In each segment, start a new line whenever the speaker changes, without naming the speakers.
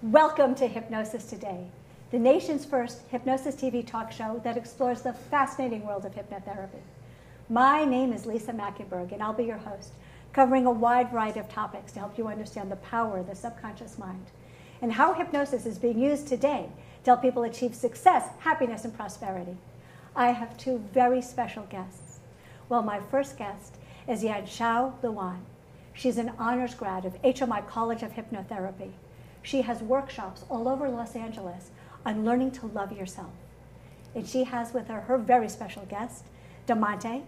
Welcome to Hypnosis Today, the nation's first hypnosis TV talk show that explores the fascinating world of hypnotherapy. My name is Lisa Mackenberg, and I'll be your host, covering a wide variety of topics to help you understand the power of the subconscious mind and how hypnosis is being used today to help people achieve success, happiness, and prosperity. I have two very special guests. Well, my first guest is Yanxiao Luan. She's an honors grad of HMI College of Hypnotherapy. She has workshops all over Los Angeles on learning to love yourself. And she has with her her very special guest, Damante.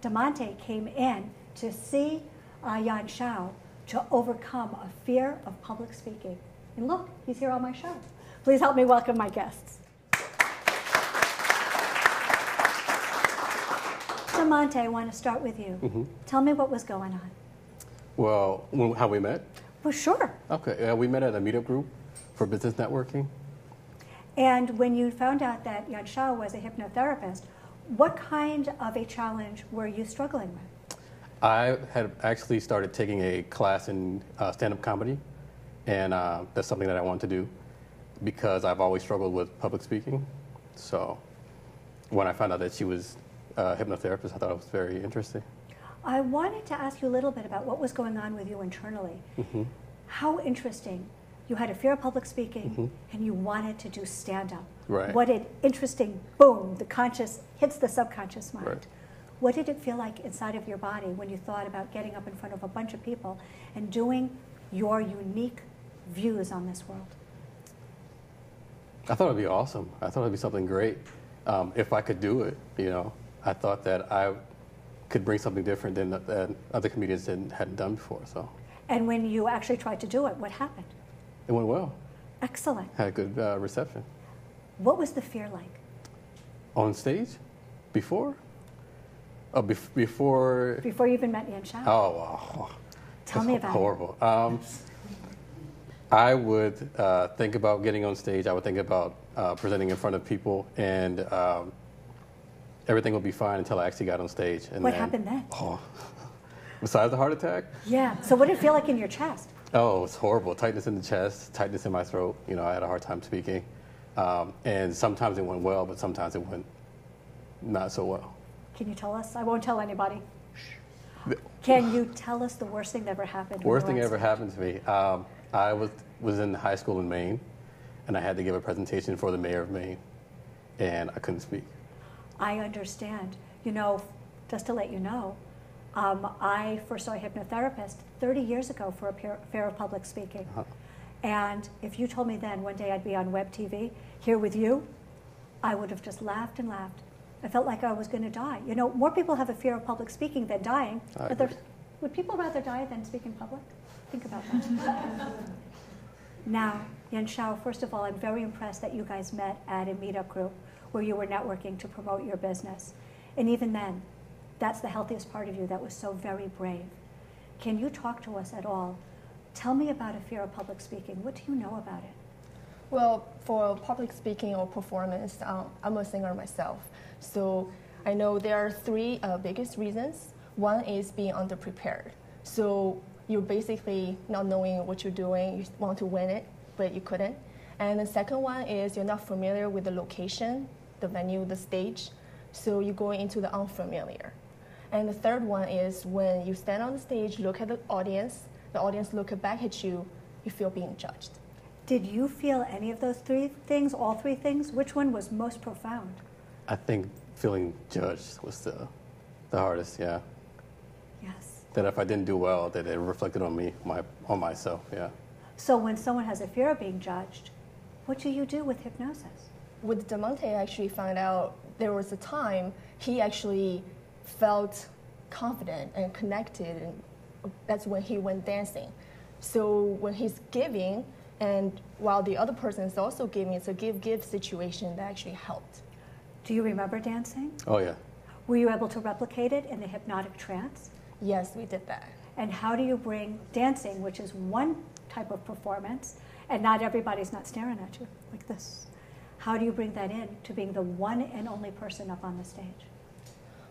Damante came in to see Yanxiao to overcome a fear of public speaking. And look, he's here on my show. Please help me welcome my guests. Damante, I want to start with you. Tell me what was going on.
Well, how we met?
Well, sure.
Okay, we met at a meetup group for business networking.
And when you found out that Yanxiao was a hypnotherapist, what kind of a challenge were you struggling with?
I had actually started taking a class in stand-up comedy, and that's something that I wanted to do because I've always struggled with public speaking. So when I found out that she was a hypnotherapist, I thought it was very interesting.
I wanted to ask you a little bit about what was going on with you internally. How interesting. You had a fear of public speaking, and you wanted to do stand-up.
Right.
What an interesting, boom, the conscious hits the subconscious mind.
Right.
What did it feel like inside of your body when you thought about getting up in front of a bunch of people and doing your unique views on this world?
I thought it would be awesome. I thought it would be something great if I could do it, you know. I thought that I could bring something different than that other comedians hadn't done before. So.
And when you actually tried to do it, what happened?
It went well.
Excellent.
Had a good reception.
What was the fear like?
On stage? Before? Oh, before...
Before you even met Yanxiao?
Oh, wow.
Tell me about
horrible. I would think about getting on stage. I would think about presenting in front of people, and everything would be fine until I actually got on stage. And
what happened then?
Oh, besides the heart attack?
Yeah. So what did it feel like in your chest?
Oh, it's horrible. Tightness in the chest, tightness in my throat. You know, I had a hard time speaking. And sometimes it went well, but sometimes it went not so well.
Can you tell us? I won't tell anybody. Can you tell us the worst thing that ever happened?
Worst thing ever happened to me. I was in high school in Maine, and I had to give a presentation for the mayor of Maine, and I couldn't speak.
I understand. You know, just to let you know, I first saw a hypnotherapist 30 years ago for a fear of public speaking. And if you told me then one day I'd be on web TV here with you, I would have just laughed and laughed. I felt like I was going to die. You know, more people have a fear of public speaking than dying. Would people rather die than speak in public? Think about that. Now, Yanxiao, first of all, I'm very impressed that you guys met at a meetup group where you were networking to promote your business. And even then, that's the healthiest part of you that was so very brave. Can you talk to us at all? Tell me about a fear of public speaking. What do you know about it?
Well, for public speaking or performance, I'm a singer myself. So I know there are three biggest reasons. One is being underprepared. So you're basically not knowing what you're doing. You want to win it, but you couldn't. And the second one is you're not familiar with the location, the venue, the stage. So you're going into the unfamiliar. And the third one is when you stand on the stage, look at the audience look back at you, you feel being judged.
Did you feel any of those three things, all three things? Which one was most profound?
I think feeling judged was the hardest, yeah.
Yes.
That if I didn't do well, that it reflected on me, on myself, yeah.
So when someone has a fear of being judged, what do you do with hypnosis?
With Damante, I actually found out there was a time he actually felt confident and connected, and that's when he went dancing. So when he's giving, and while the other person is also giving, it's a give-give situation that actually helped.
Do you remember dancing?
Oh, yeah.
Were you able to replicate it in the hypnotic trance?
Yes, we did that.
And how do you bring dancing, which is one type of performance, and not everybody's not staring at you like this. How do you bring that in to being the one and only person up on the stage?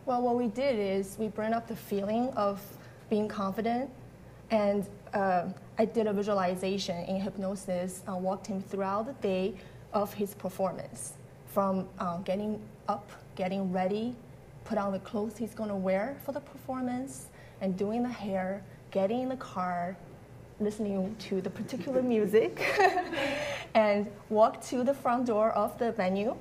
Well, what we did is we brought up the feeling of being confident And I did a visualization in hypnosis, walked him throughout the day of his performance, from getting up, getting ready, put on the clothes he's going to wear for the performance, and doing the hair, getting in the car, listening to the particular music, and walk to the front door of the venue,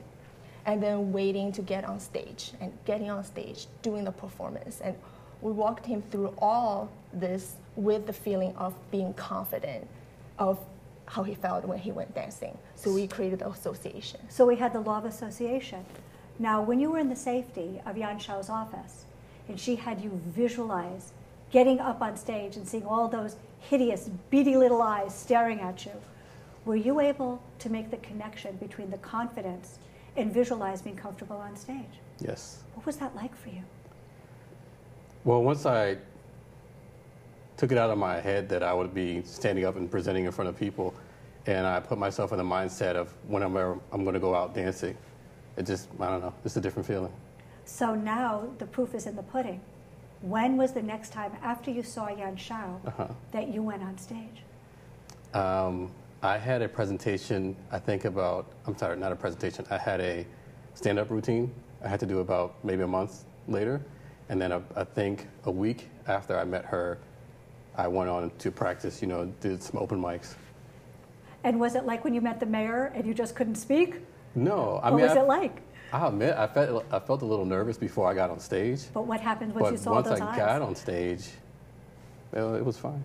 and then waiting to get on stage, and getting on stage, doing the performance. And we walked him through all this with the feeling of being confident of how he felt when he went dancing. So we created the association.
So we had the law of association. Now, when you were in the safety of Yan Shao's office, and she had you visualize getting up on stage and seeing all those hideous, beady little eyes staring at you, were you able to make the connection between the confidence and visualize being comfortable on stage?
Yes.
What was that like for you?
Well, once I took it out of my head that I would be standing up and presenting in front of people, and I put myself in the mindset of when I'm going to go out dancing, it just, I don't know, it's a different feeling.
So now the proof is in the pudding. When was the next time after you saw Yan Shao that you went on stage?
I had a presentation, I think about, I'm sorry, not a presentation, I had a stand-up routine I had to do about maybe a month later. And then I think a week after I met her, I went on to practice, did some open mics.
And was it like when you met the mayor and you just couldn't speak?
No.
What was it like?
I'll admit, I felt a little nervous before I got on stage.
But what happened once you saw those eyes?
Once I got on stage, well, it was fine.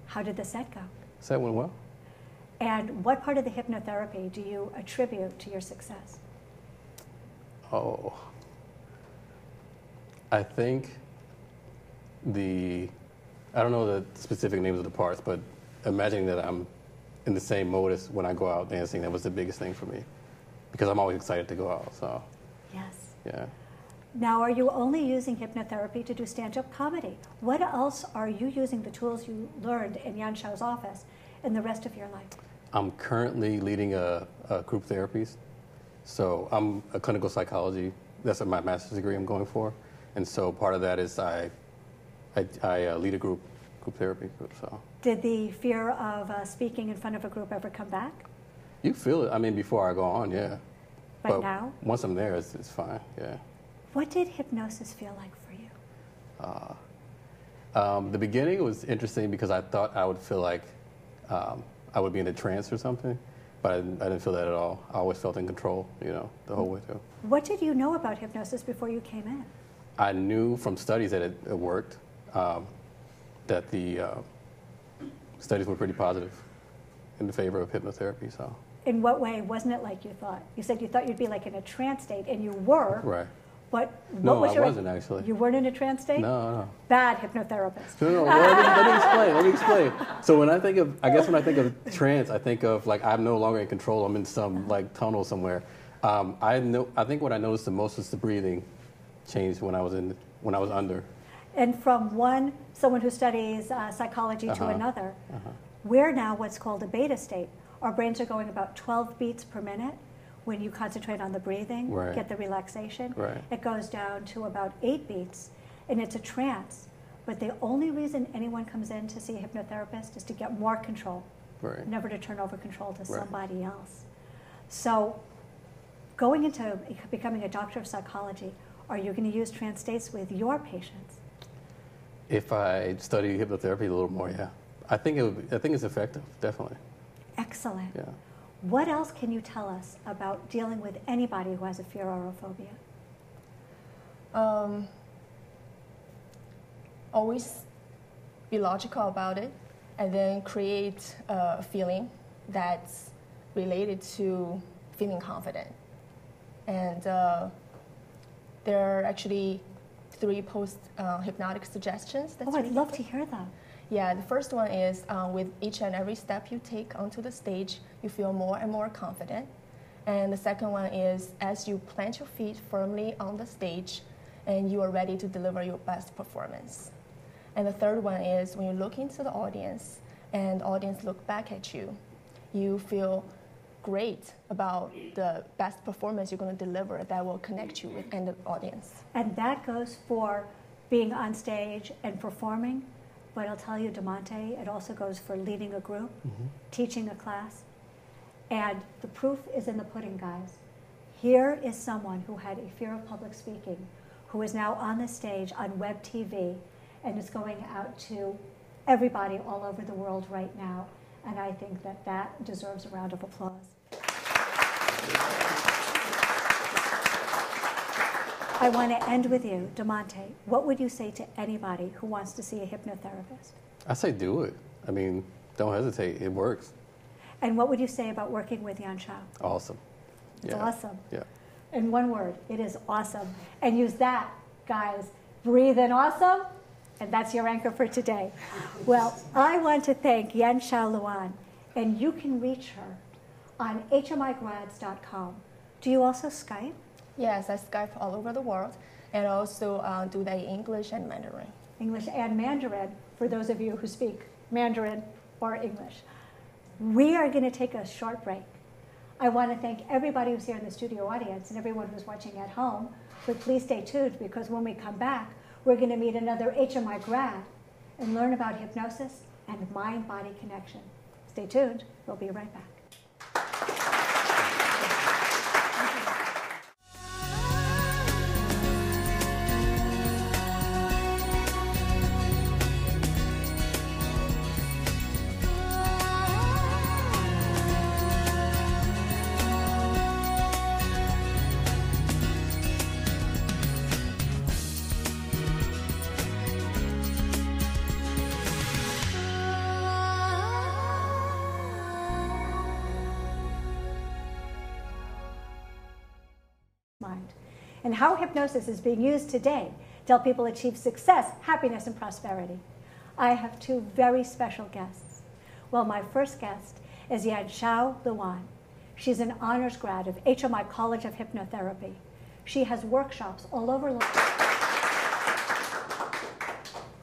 How did the set go?
Set went well.
And what part of the hypnotherapy do you attribute to your success?
Oh, I think I don't know the specific names of the parts, but imagining that I'm in the same mode as when I go out dancing, that was the biggest thing for me. Because I'm always excited to go out, so.
Yes.
Yeah.
Now, are you only using hypnotherapy to do stand-up comedy? What else are you using the tools you learned in Yan Shao's office in the rest of your life?
I'm currently leading a group therapies. So I'm a clinical psychology. That's my master's degree I'm going for. And so part of that is I lead a group therapy group. So.
Did the fear of speaking in front of a group ever come back?
You feel it. I mean, before I go on, yeah.
But now?
Once I'm there, it's fine, yeah.
What did hypnosis feel like for you?
The beginning was interesting because I thought I would feel like I would be in a trance or something, but I didn't feel that at all. I always felt in control, the whole way through.
What did you know about hypnosis before you came in?
I knew from studies that it worked, that the studies were pretty positive in favor of hypnotherapy, so.
In what way wasn't it like you thought? You said you thought you'd be like in a trance state, and you were.
Right.
But
no, I wasn't actually.
You weren't in a trance state?
No.
Bad hypnotherapist.
No. Well, let me explain. So when I think of trance, I think of like I'm no longer in control. I'm in some like tunnel somewhere. I think what I noticed the most was the breathing changed when I was under.
And from someone who studies psychology to another, we're now what's called a beta state. Our brains are going about 12 beats per minute. When you concentrate on the breathing, get the relaxation, it goes down to about 8 beats, and it's a trance. But the only reason anyone comes in to see a hypnotherapist is to get more control, never to turn over control to somebody else. So going into becoming a doctor of psychology, are you going to use trance states with your patients?
If I study hypnotherapy a little more, yeah. I think it's effective, definitely.
Excellent.
Yeah.
What else can you tell us about dealing with anybody who has a fear or a phobia?
Always be logical about it, and then create a feeling that's related to feeling confident. And there are actually 3 post-hypnotic suggestions.
I'd love to hear them.
Yeah, the first one is with each and every step you take onto the stage, you feel more and more confident. And the second one is as you plant your feet firmly on the stage and you are ready to deliver your best performance. And the third one is when you look into the audience and the audience look back at you, you feel great about the best performance you're going to deliver that will connect you with the audience.
And that goes for being on stage and performing. But I'll tell you, Demonte, it also goes for leading a group, teaching a class. And the proof is in the pudding, guys. Here is someone who had a fear of public speaking, who is now on the stage on web TV, and is going out to everybody all over the world right now. And I think that that deserves a round of applause. I want to end with you, Demonte. What would you say to anybody who wants to see a hypnotherapist?
I say do it. I mean, don't hesitate. It works.
And what would you say about working with Yan Shao?
Awesome.
It's awesome.
Yeah.
In one word, it is awesome. And use that, guys. Breathe in awesome. And that's your anchor for today. Well, I want to thank Yan Shao Luan. And you can reach her on hmigrads.com. Do you also Skype?
Yes, I Skype all over the world, and also do the English and Mandarin.
English and Mandarin, for those of you who speak Mandarin or English. We are going to take a short break. I want to thank everybody who's here in the studio audience and everyone who's watching at home. But please stay tuned, because when we come back, we're going to meet another HMI grad and learn about hypnosis and mind-body connection. Stay tuned. We'll be right back. Mind, and how hypnosis is being used today to help people achieve success, happiness, and prosperity. I have two very special guests. Well, my first guest is Yan Shao Luan. She's an honors grad of HMI College of Hypnotherapy. She has workshops all over.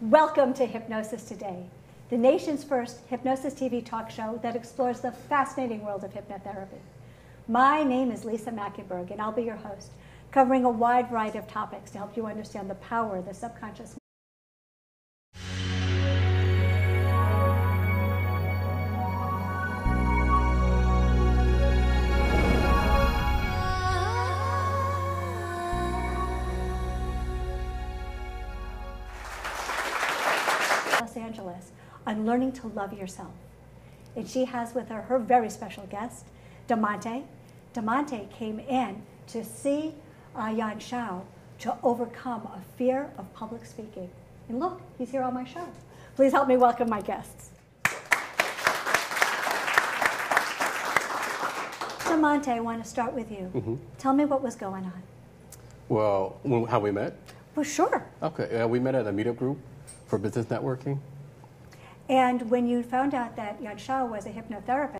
Welcome to Hypnosis Today, the nation's first hypnosis TV talk show that explores the fascinating world of hypnotherapy. My name is Lisa Mackenberg, and I'll be your host, covering a wide variety of topics to help you understand the power of the subconscious. Los Angeles on learning to love yourself. And she has with her her very special guest, Demonte. Demonte came in to see Yan Shao to overcome a fear of public speaking. And look, he's here on my show. Please help me welcome my guests. Demonte, I want to start with you. Tell me what was going on.
Well, how we met?
Well, sure.
Okay, we met at a meetup group for business networking.
And when you found out that Yan Shao was a hypnotherapist,